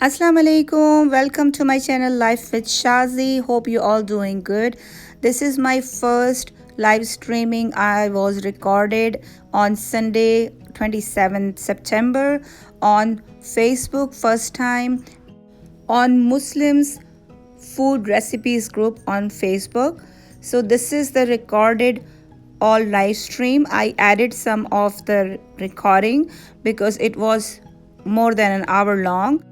Assalamu alaikum. Welcome to my channel Life with Shazi. Hope you all doing good. This is my first live streaming. I was recorded on Sunday 27th September on Facebook first time on Muslims food recipes group on Facebook. So this is the recorded all live stream. I added some of the recording because it was more than an hour long.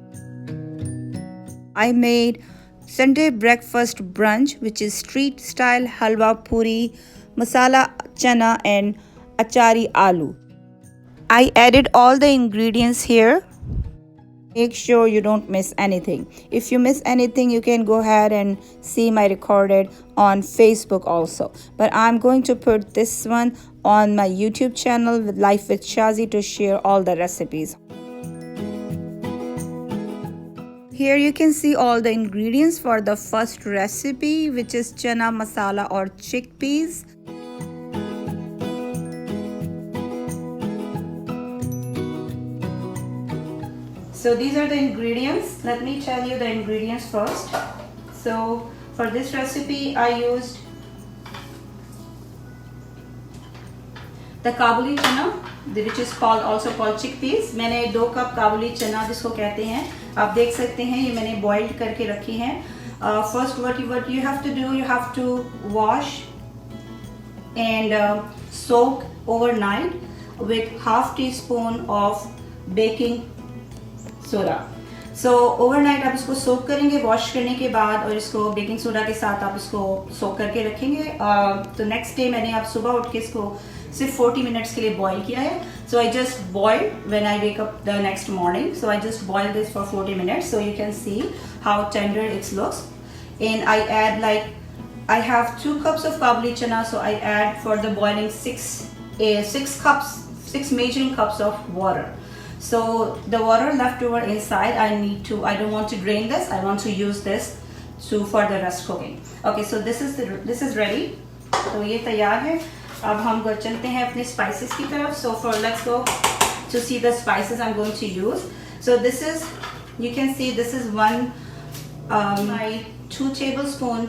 I made Sunday breakfast brunch, which is street style Halwa Puri, masala chana, and Achari Aloo. I added all the ingredients here. Make sure you don't miss anything. If you miss anything, you can go ahead and see my recorded on Facebook also. But I'm going to put this one on my YouTube channel with Life with Shazi to share all the recipes. Here you can see all the ingredients for the first recipe, which is chana masala or chickpeas. So these are the ingredients. Let me tell you the ingredients first. So for this recipe I used the Kabuli chana, which is also called chickpeas. मैंने 2 cup काबुली चना जिसको कहते हैं, आप देख सकते हैं ये मैंने बॉइल्ड करके रखी हैं. First what you have to do, you have to wash and soak overnight with half teaspoon of baking soda. So overnight आप इसको सोक करेंगे वॉश करने के बाद, और इसको बेकिंग सोडा के साथ आप इसको सोक करके रखेंगे. तो नेक्स्ट डे मैंने आप सुबह उठ के इसको सिर्फ 40 मिनट्स के लिए बॉईल किया है. So I just boil when I wake up the next morning. So I just boil this for 40 minutes. So you can see how tender it's looks. And I add like I have 2 cups of kabuli chana, so I add for the boiling 6 measuring cups of water. So the water left over inside, I don't want to drain this. I want to use this for the rest cooking. Okay, so this is ready. तो ये तैयार है. अब हम चलते हैं अपने spices की तरफ. So let's go to see the spices I'm going to use. So this is, you can see this is my 2 tablespoon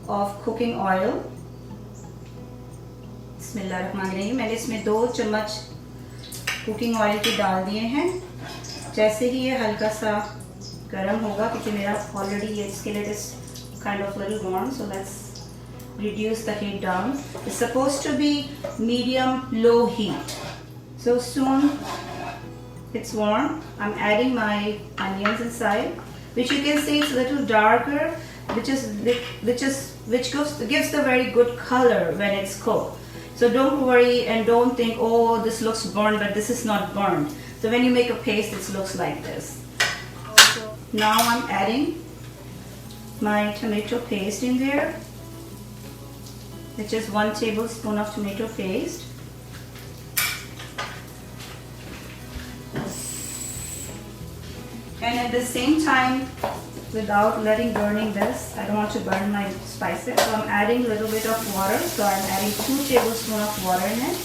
of cooking oil. बिस्मिल्लाहिर्रहमानिर्रहीम. मैंने इसमें 2 चम्मच कुकिंग ऑयल के डाल दिए हैं. जैसे ही ये हल्का सा गर्म होगा, क्योंकि मेरा ऑलरेडी ये skillet is kind of little warm, so let's reduce the heat down. It's supposed to be medium low heat. So soon it's warm, I'm adding my onions inside, which you can see it's a little darker, which gives the very good color when it's cooked. So don't worry and don't think, oh, this looks burned, but this is not burned. So when you make a paste, it looks like this. Now I'm adding my tomato paste in there, which is 1 tablespoon of tomato paste. And at the same time, without burning this, I don't want to burn my spices, so I'm adding a little bit of water. So I'm adding 2 tablespoons of water in it.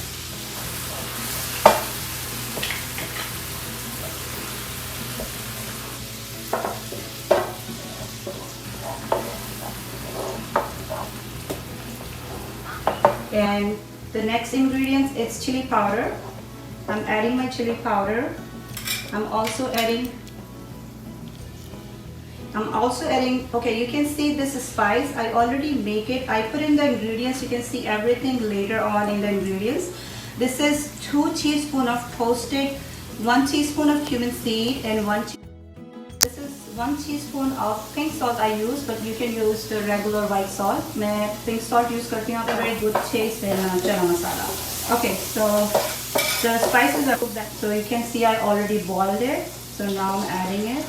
And the next ingredients is chili powder. I'm adding my chili powder. I'm also adding, okay, you can see this spice. I already make it. I put in the ingredients. You can see everything later on in the ingredients. This is 2 teaspoons of toasted, 1 teaspoon of cumin seed, and this is 1 teaspoon of pink salt I use, but you can use the regular white salt. मैं pink salt use करती हूँ. A very good taste in chana masala. Okay, so the spices are cooked. So you can see I already boiled it. So now I'm adding it.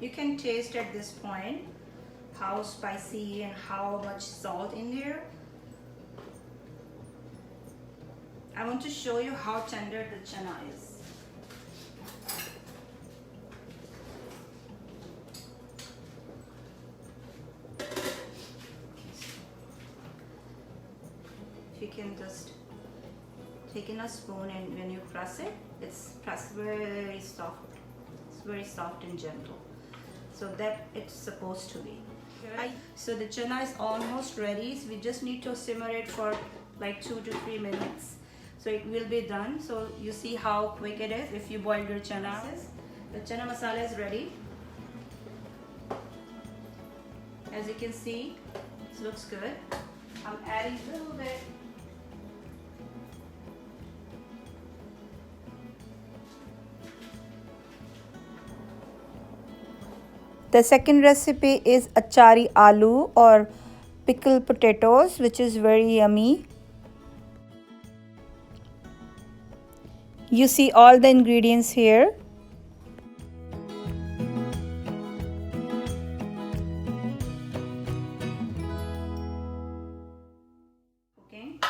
You can taste at this point how spicy and how much salt in there. I want to show you how tender the chana is. if you can just take in a spoon, and when you press it, it's pressed very soft. It's very soft and gentle. So that it's supposed to be. So the chana is almost ready. So we just need to simmer it for like 2 to 3 minutes. So it will be done. So you see how quick it is if you boil your chana. The chana masala is ready. As you can see, it looks good. I'm adding a little bit. The second recipe is Achari Aloo or pickle potatoes, which is very yummy. You see all the ingredients here. Okay.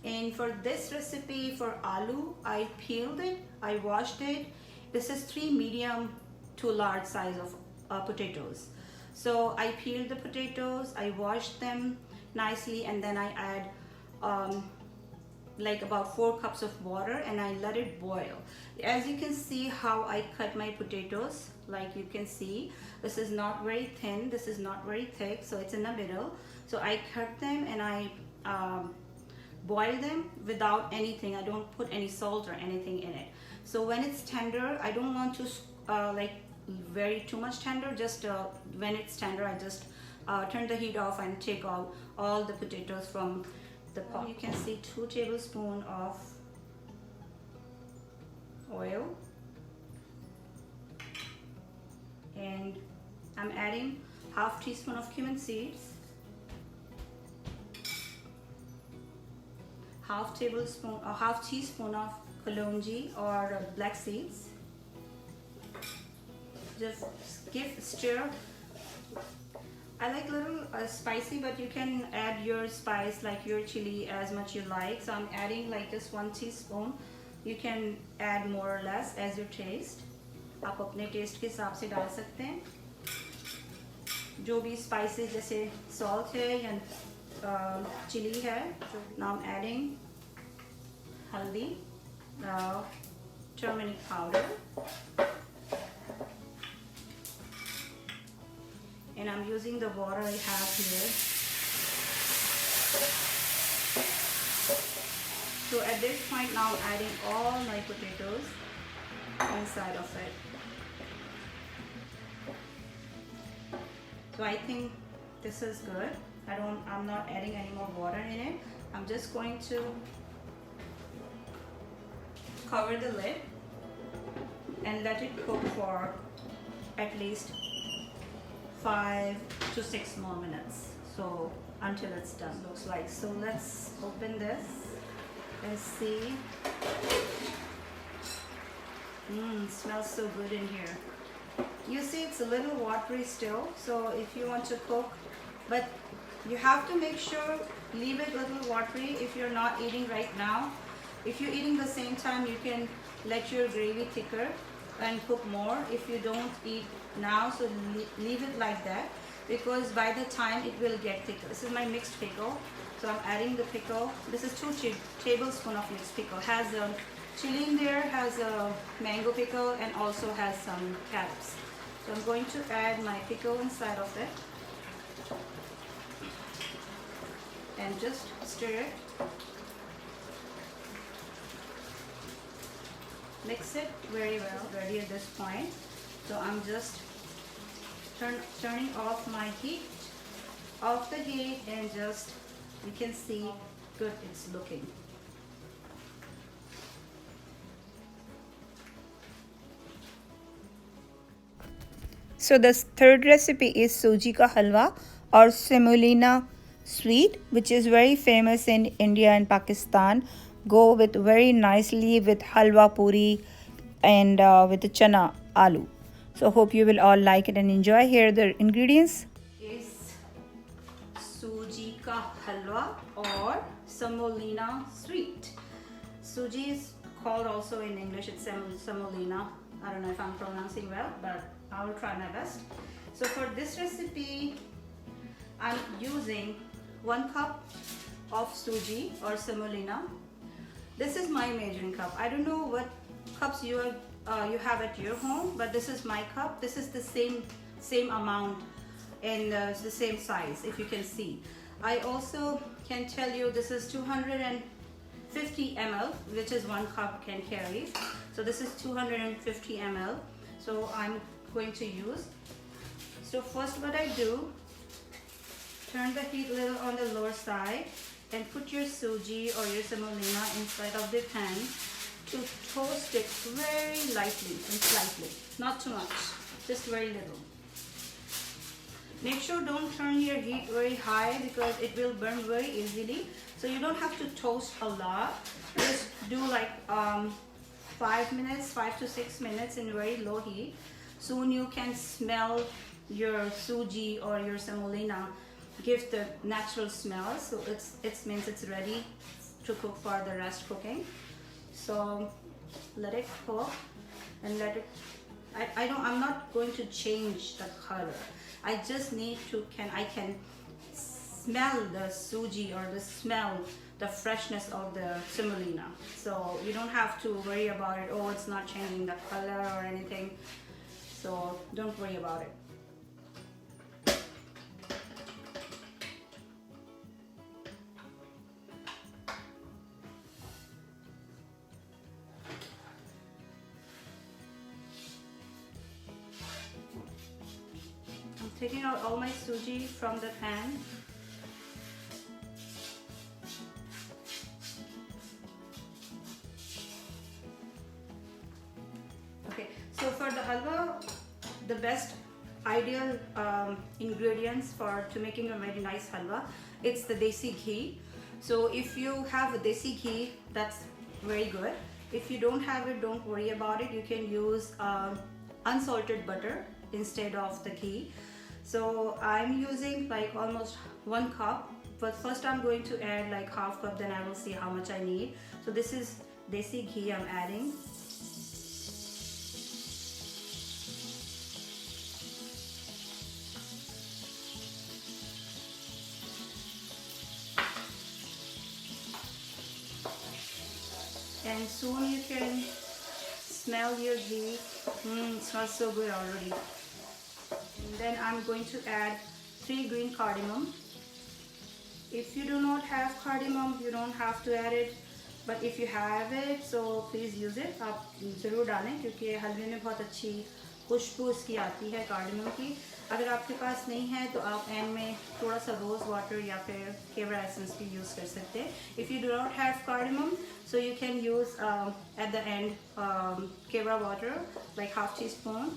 And for this recipe for aloo, I peeled it, I washed it. This is 3 medium to large size of potatoes. So I peeled the potatoes, I washed them nicely, and then I add like about 4 cups of water, and I let it boil. As you can see how I cut my potatoes, like you can see, this is not very thin, this is not very thick, so it's in the middle. So I cut them and I boil them without anything. I don't put any salt or anything in it. So when it's tender, I don't want to like very too much tender. Just when it's tender, I just turn the heat off and take all the potatoes from the pot. You can see 2 tablespoons of oil, and I'm adding half teaspoon of cumin seeds, half tablespoon or half teaspoon of kalonji or black seeds. Just stir. I like a little spicy, but you can add your spice, like your chili, as much you like. So I'm adding like just 1 teaspoon. You can add more or less as your taste. आप अपने test के हिसाब से डाल सकते हैं. जो भी spices जैसे salt है या chili है. Now I'm adding haldi, turmeric powder. And I'm using the water I have here. So at this point now I'm adding all my potatoes inside of it. So I think this is good. I'm not adding any more water in it. I'm just going to cover the lid and let it cook for at least 5 to 6 more minutes, so until it's done. Looks like. So let's open this and see. Smells so good in here. You see it's a little watery still, so if you want to cook, but you have to make sure leave it a little watery if you're not eating right now. If you're eating the same time, you can let your gravy thicker and cook more. If you don't eat now, so leave it like that, because by the time it will get thicker. This is my mixed pickle, so I'm adding the pickle. This is 2 tablespoons of mixed pickle. Has a chili in there, has a mango pickle, and also has some carrots. So I'm going to add my pickle inside of it and just stir it. Mix it very well. Ready at this point. So I'm just turning off my heat, and just, you can see good it's looking. So the third recipe is Suji ka halwa or semolina sweet, which is very famous in India and Pakistan. Go with very nicely with Halwa Puri and with the Chana Aloo. So hope you will all like it and enjoy. Here are the ingredients. Is Suji ka halwa or semolina sweet. Suji is called also in English, it's semolina. I don't know if I'm pronouncing well, but I will try my best. So for this recipe, I'm using 1 cup of Suji or semolina. This is my measuring cup. I don't know what cups you have at your home, but this is my cup. This is the same amount and the same size, if you can see. I also can tell you this is 250 ml, which is one cup can carry. So this is 250 ml. So I'm going to use. So first what I do, turn the heat a little on the lower side and put your Suji or your semolina inside of the pan to toast it very lightly and slightly, not too much, just very little. Make sure don't turn your heat very high because it will burn very easily. So you don't have to toast a lot. Just do like 5 to 6 minutes in very low heat. Soon you can smell your Suji or your semolina give the natural smell. So it means it's ready to cook for the rest cooking. So let it cook and let it. I'm not going to change the color. I just need to I can smell the Suji or the freshness of the semolina. So you don't have to worry about it. Oh, it's not changing the color or anything. So don't worry about it. Taking out all my Suji from the pan. Okay, so for the halwa, the best ideal ingredients to making a very nice halwa, it's the Desi ghee. So if you have a Desi ghee, that's very good. If you don't have it, don't worry about it. You can use unsalted butter instead of the ghee. So I'm using like almost 1 cup, but first I'm going to add like half cup, then I will see how much I need. So this is Desi ghee I'm adding. And soon you can smell your ghee. It smells so good already. And then I'm going to add 3 green cardamom. If you do not have cardamom, you don't have to add it. But if you have it, so please use it. आप ज़रूर डालें क्योंकि हलवे में बहुत अच्छी खुशबू इसकी आती है कार्डमम की. अगर आपके पास नहीं है तो आप एंड में थोड़ा सा रोज़ वाटर या फिर केवड़ा एसेंस भी यूज़ कर सकते हैं. If you do not have cardamom, so you can use at the end kewra water, like half teaspoon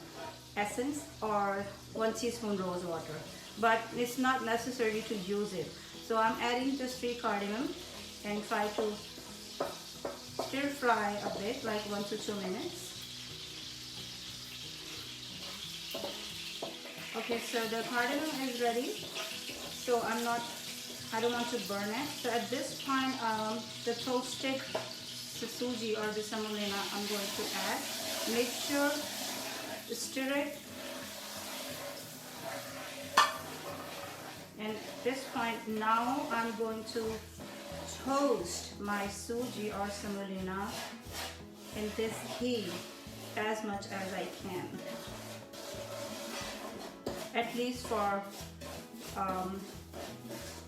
essence or 1 teaspoon rose water. But it's not necessary to use it. So I'm adding just 3 cardamom and try to stir fry a bit, like 1 to 2 minutes. Okay, so the cardamom is ready. So I don't want to burn it. So at this point, the toasted Suji or the semolina I'm going to add. Make sure to stir it. And at this point, now I'm going to toast my Suji or semolina in this ghee as much as I can. At least for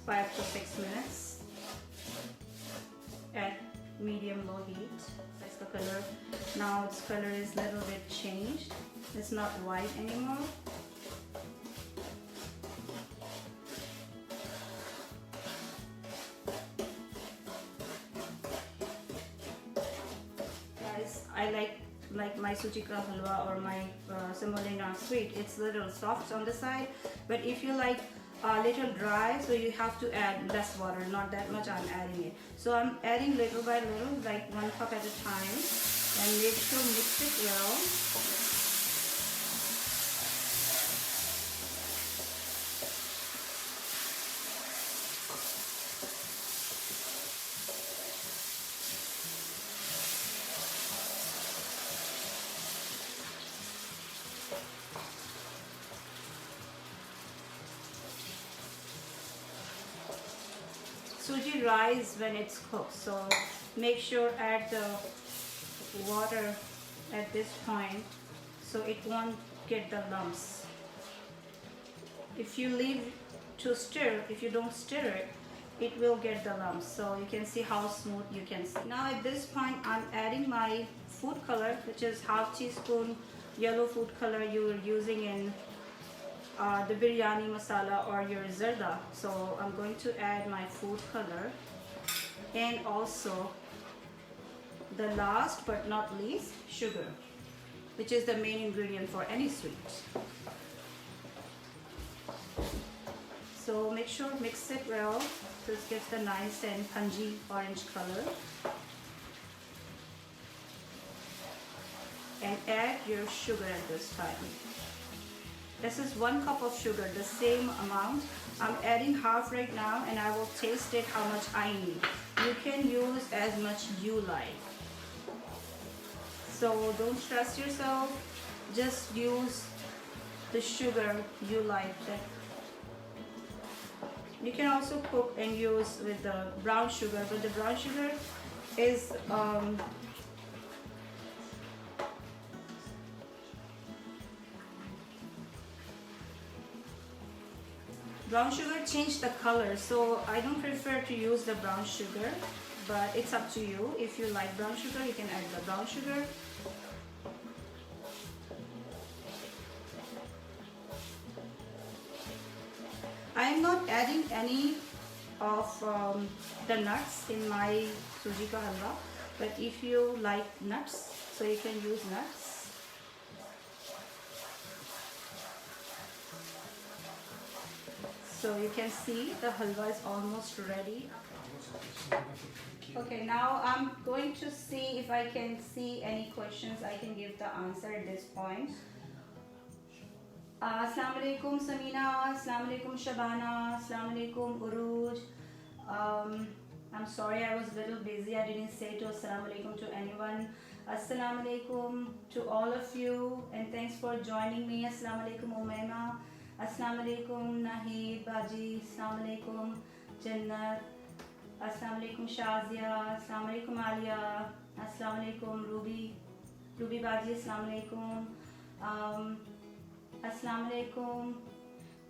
5 to 6 minutes at medium-low heat. That's the color. Now its color is a little bit changed. It's not white anymore. Guys, I like my Suji ka halwa or my semolina sweet. It's a little soft on the side, but if you like a little dry, so you have to add less water, not that much I'm adding it. So I'm adding little by little, like 1 cup at a time, and make sure mix it well. suji rise when it's cooked. So make sure add the water at this point so it won't get the lumps. If you leave to stir, if you don't stir it, it will get the lumps. So you can see how smooth you can see. Now at this point I'm adding my food color, which is half teaspoon yellow food color you are using in the biryani masala or your zarda. So I'm going to add my food color, and also the last but not least, sugar, which is the main ingredient for any sweet. So make sure mix it well. This gives the nice and pungy orange color. And add your sugar at this time. This is 1 cup of sugar, the same amount. I'm adding half right now, and I will taste it how much I need. You can use as much you like. So don't stress yourself, just use the sugar you like. You can also cook and use with the brown sugar, but the brown sugar is brown sugar changed the color, so I don't prefer to use the brown sugar, but it's up to you. If you like brown sugar, you can add the brown sugar. I am not adding any of the nuts in my suji ka halwa, but if you like nuts, so you can use nuts. So you can see the halwa is almost ready. Okay, now I'm going to see if I can see any questions I can give the answer at this point. Assalamu alaikum Samina, Assalamu alaikum Shabana, Assalamu alaikum Uruj. I'm sorry, I was a little busy. I didn't say to Assalamu alaikum to anyone. Assalamu alaikum to all of you, and thanks for joining me. Assalamu alaikum Umaima. Assalamu alaikum Nahib Baji. Assalamu alaikum Jannat. Assalamu alaikum Shazia. Assalamu alaikum Alia. Assalamu alaikum Ruby Baji. Assalamu alaikum. Assalamu alaikum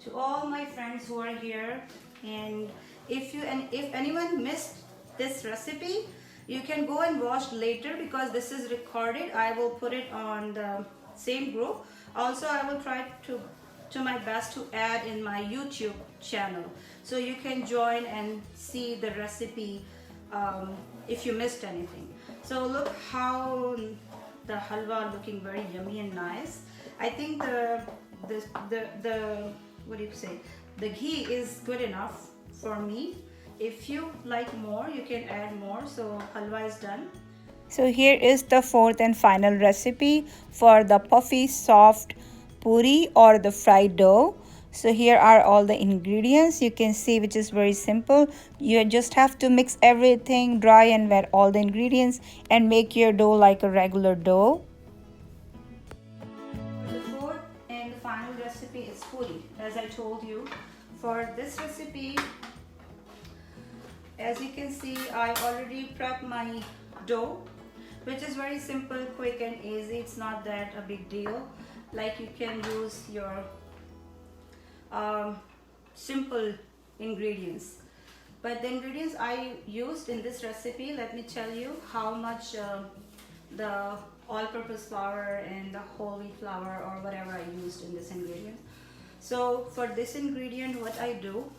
to all my friends who are here. And if anyone missed this recipe, you can go and watch later because this is recorded. I will put it on the same group. Also, I will try to my best to add in my YouTube channel, so you can join and see the recipe if you missed anything. So look how the halwa looking very yummy and nice. I think the what do you say, the ghee is good enough for me. If you like more, you can add more. So halwa is done. So here is the fourth and final recipe for the puffy soft puri or the fried dough. So here are all the ingredients. You can see, which is very simple. You just have to mix everything, dry and wet all the ingredients, and make your dough like a regular dough. The fourth and the final recipe is puri. As I told you, for this recipe, as you can see, I already prepped my dough, which is very simple, quick and easy. It's not that a big deal. Like, you can use your simple ingredients, but the ingredients I used in this recipe, let me tell you how much the all-purpose flour and the whole wheat flour or whatever I used in this ingredient. So for this ingredient, what I do,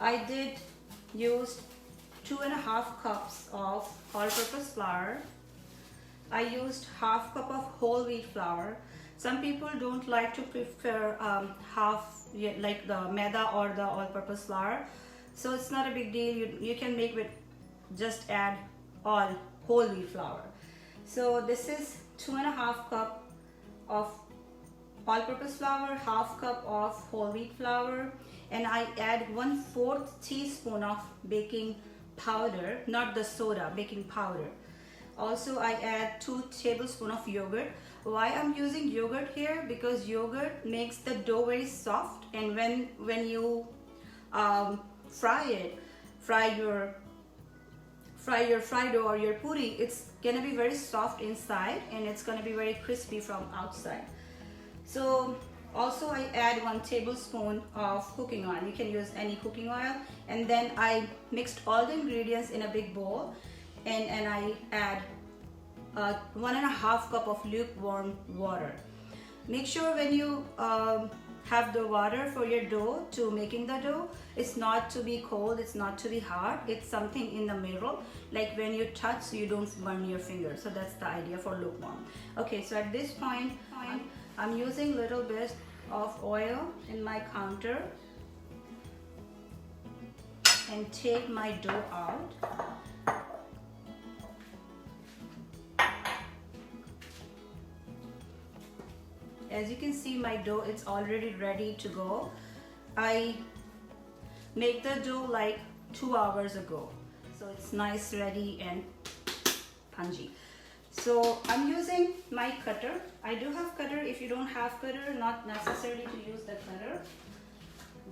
I did use 2.5 cups of all-purpose flour. I used half cup of whole wheat flour. Some people don't like to prefer like the maida or the all-purpose flour, so it's not a big deal. You can make with just add all whole wheat flour. So this is 2.5 cup of all-purpose flour, half cup of whole wheat flour, and I add 1/4 teaspoon of baking powder, not the soda, baking powder. Also, I add 2 tablespoons of yogurt. Why I'm using yogurt here? Because yogurt makes the dough very soft, and when you fry it fry your fried dough or your puri, it's gonna be very soft inside and it's gonna be very crispy from outside. So also I add 1 tablespoon of cooking oil. You can use any cooking oil, and then I mixed all the ingredients in a big bowl, and I add 1.5 cup of lukewarm water. Make sure when you have the water for your dough to making the dough, it's not to be cold, it's not to be hot, it's something in the middle, like when you touch so you don't burn your finger. So that's the idea for lukewarm. Okay, so at this point I'm using little bit of oil in my counter and take my dough out. As you can see, my dough is already ready to go. I make the dough like 2 hours ago, so it's nice, ready and spongy. So I'm using my cutter. I do have cutter. If you don't have cutter, not necessarily to use the cutter.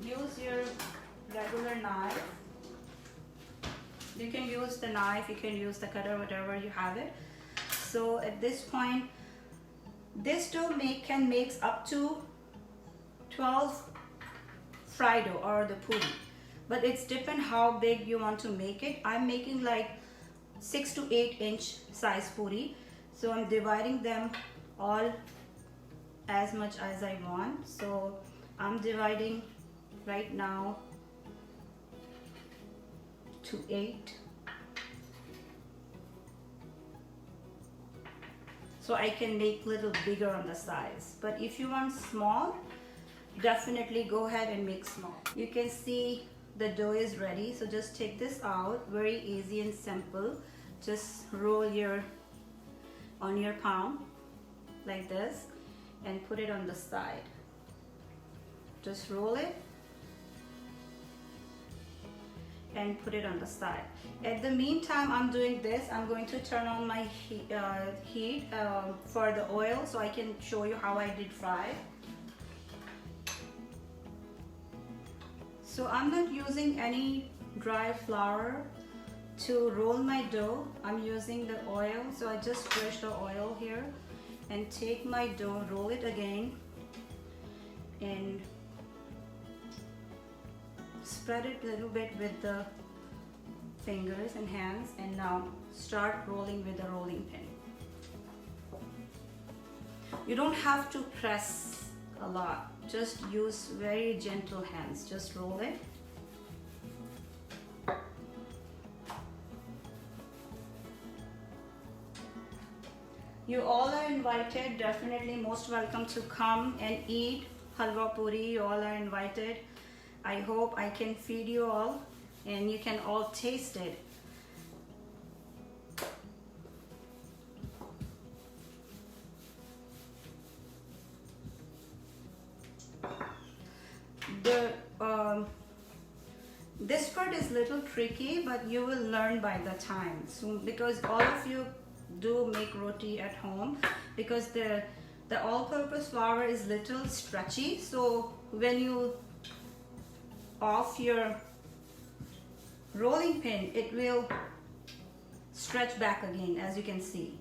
Use your regular knife. You can use the knife, you can use the cutter, whatever you have it. So at this point, this dough can make up to 12 fried dough or the puri, but it's depend how big you want to make it. I'm making like 6 to 8 inch size puri, so I'm dividing them all as much as I want. So I'm dividing right now to 8, so I can make little bigger on the size. But if you want small, definitely go ahead and make small. You can see the dough is ready, so just take this out. Very easy and simple. Just roll on your palm like this and put it on the side. Just roll it and put it on the side. At the meantime I'm doing this, I'm going to turn on my heat for the oil so I can show you how I did fry. So I'm not using any dry flour to roll my dough. I'm using the oil, so I just brush the oil here and take my dough, roll it again and spread it a little bit with the fingers and hands, and now start rolling with the rolling pin. You don't have to press a lot, just use very gentle hands, just roll it. You all are invited, definitely most welcome to come and eat Halwa Puri. You all are invited. I hope I can feed you all and you can all taste it. This part is little tricky, but you will learn by the time. So because all of you do make roti at home, because the all-purpose flour is little stretchy, so when you off your rolling pin, it will stretch back again, as you can see.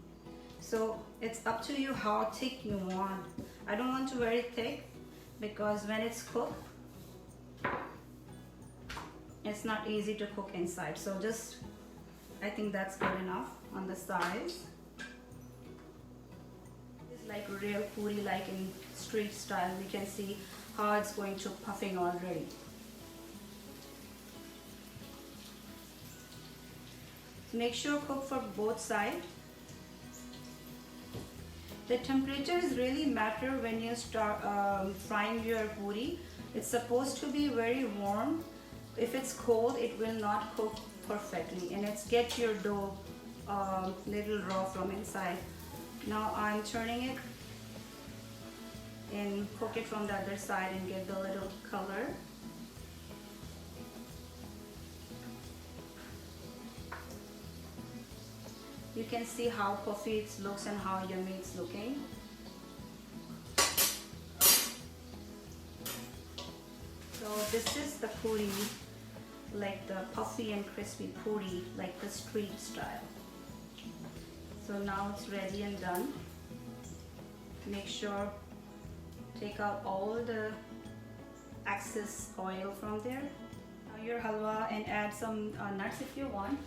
So it's up to you how thick you want. I don't want to very thick because when it's cooked, it's not easy to cook inside. So just, I think that's good enough on the size. It's like real puri, like in street style. You can see how it's going to puffing already. Make sure cook for both sides. The temperature is really matter when you start frying your puri. It's supposed to be very warm. If it's cold, it will not cook perfectly, and it's get your dough little raw from inside. Now I'm turning it and cook it from the other side and get the little color. You can see how puffy it looks and how yummy it's looking. So this is the puri like the puffy and crispy puri, like the street style. So now it's ready and done. Make sure take out all the excess oil from there. Now your halwa, and add some nuts if you want.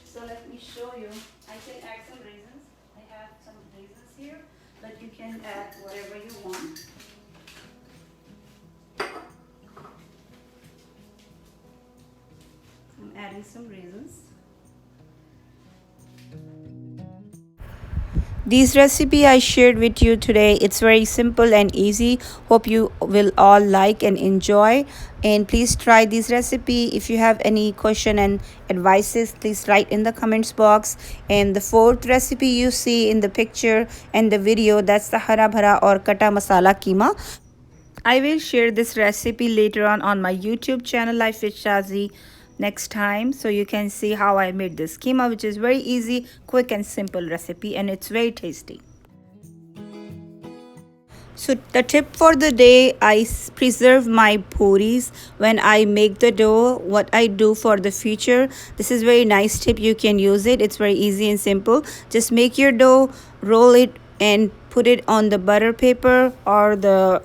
So let me show you. I can add some raisins. I have some raisins here, but you can add whatever you want. I'm adding some raisins. This recipe I shared with you today, it's very simple and easy. Hope you will all like and enjoy. And please try this recipe. If you have any question and advices, please write in the comments box. And the fourth recipe you see in the picture and the video, that's the hara bhara or kata masala keema. I will share this recipe later on my YouTube channel Life with Shazi next time, so you can see how I made this keema, which is very easy, quick and simple recipe, and it's very tasty. So the tip for the day, I preserve my puris when I make the dough. What I do for the future, this is very nice tip, you can use it. It's very easy and simple. Just make your dough, roll it and put it on the butter paper, or the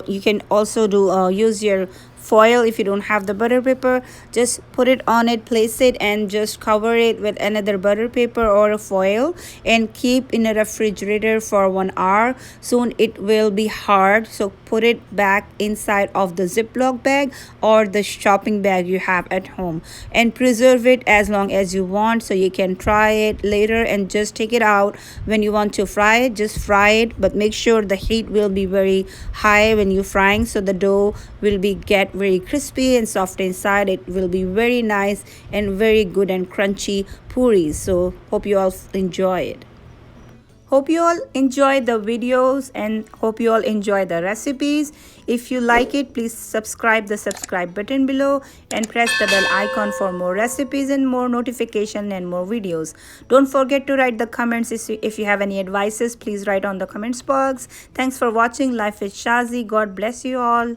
you can also do use your foil. If you don't have the butter paper, just put it on it, place it, and just cover it with another butter paper or a foil, and keep in a refrigerator for 1 hour. Soon it will be hard, so put it back inside of the Ziploc bag or the shopping bag you have at home, and preserve it as long as you want, so you can try it later and just take it out when you want to fry it. Just fry it, but make sure the heat will be very high when you're frying, so the dough will be get very crispy and soft inside. It will be very nice and very good and crunchy puris. So hope you all enjoy it. Hope you all enjoy the videos and hope you all enjoy the recipes. If you like it, please subscribe the subscribe button below and press the bell icon for more recipes and more notification and more videos. Don't forget to write the comments. If you have any advices, please write on the comments box. Thanks for watching Life with Shazi. God bless you all.